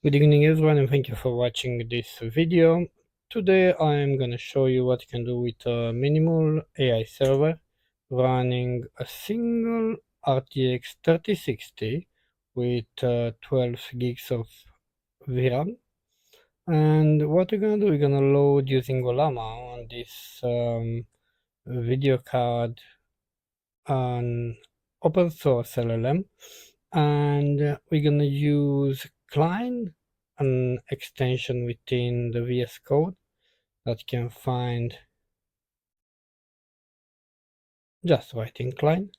Good evening everyone, and thank you for watching this video. Today I am going to show you what you can do with a minimal AI server running a single RTX 3060 with 12 gigs of VRAM. And what we're going to do, we're going to load using Ollama on this video card, an open source LLM, and we're going to use Cline, an extension within the VSCode that you can find just writing Cline.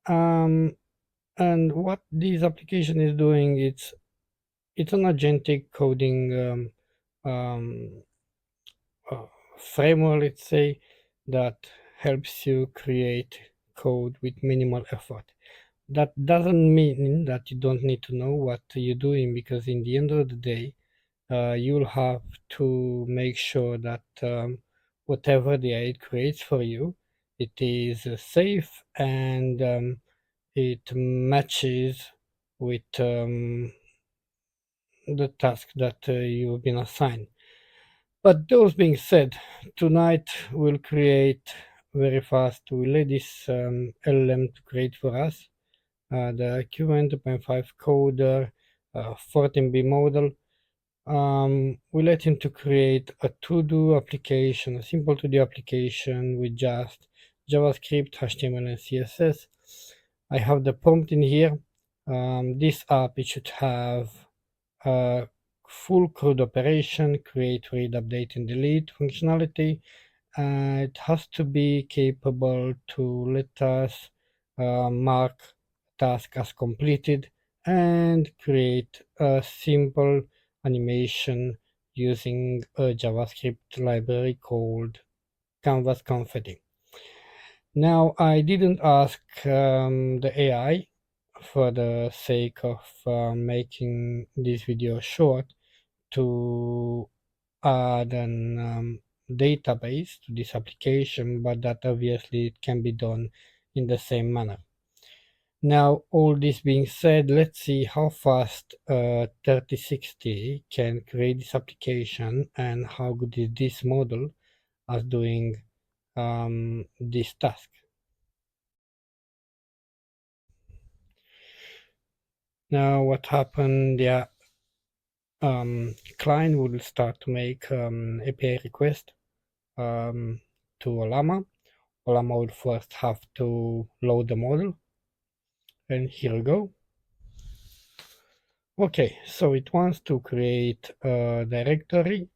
And what this application is doing, it's an agentic coding framework, let's say, that helps you create code with minimal effort. That doesn't mean that you don't need to know what you're doing, because in the end of the day, you'll have to make sure that whatever the AI creates for you, it is safe and it matches with the task that you've been assigned. But those being said, tonight we'll create very fast. We'll let this LLM to create for us the Qwen-Coder Coder 14B model. We let him to create a to-do application, a simple to-do application with just JavaScript, HTML, and CSS. I have the prompt in here. This app, it should have a full CRUD operation, create, read, update, and delete functionality. It has to be capable to let us mark task as completed and create a simple animation using a JavaScript library called Canvas Confetti. Now, I didn't ask the AI, for the sake of making this video short, to add an database to this application, but that obviously it can be done in the same manner. Now, all this being said, let's see how fast 3060 can create this application and how good is this model as doing this task. Now, what happened? Yeah, client will start to make API request to Ollama. Ollama will first have to load the model, and here we go. Okay, so it wants to create a directory,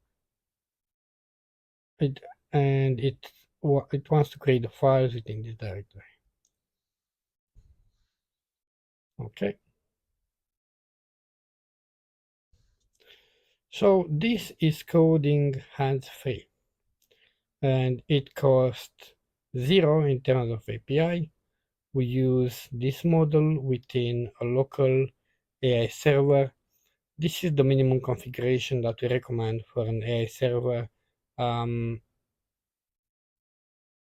and it wants to create the files within this directory. Okay, so this is coding hands-free, and it costs 0 in terms of API. We use this model within a local AI server. This is the minimum configuration that we recommend for an AI server.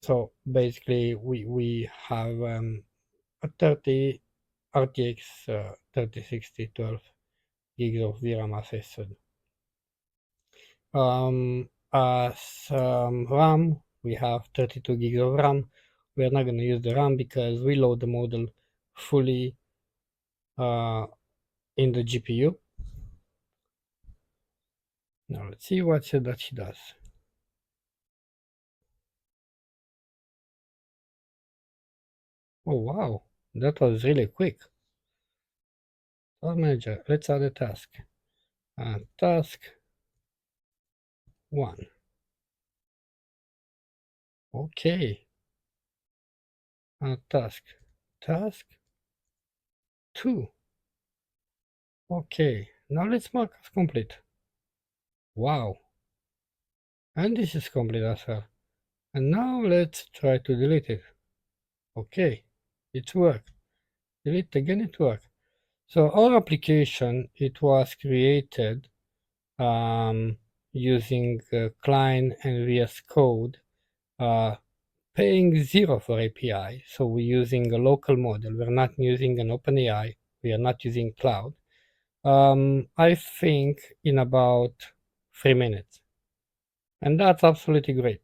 So basically, we have a 30 RTX 3060 12 gigs of VRAM, as I said. As RAM, we have 32 gigs of RAM. We are not going to use the RAM because we load the model fully in the GPU. Now let's see what that he does. Oh wow, that was really quick. Task manager, let's add a task. Task 1. Okay. Task 2. Okay, now let's mark as complete. Wow. And this is complete as well. And now let's try to delete it. Okay, it worked. Delete again, it worked. So our application, it was created using Cline and VSCode, paying 0 for API. So we're using a local model. We're not using an OpenAI. We are not using cloud. I think in about 3 minutes, and that's absolutely great.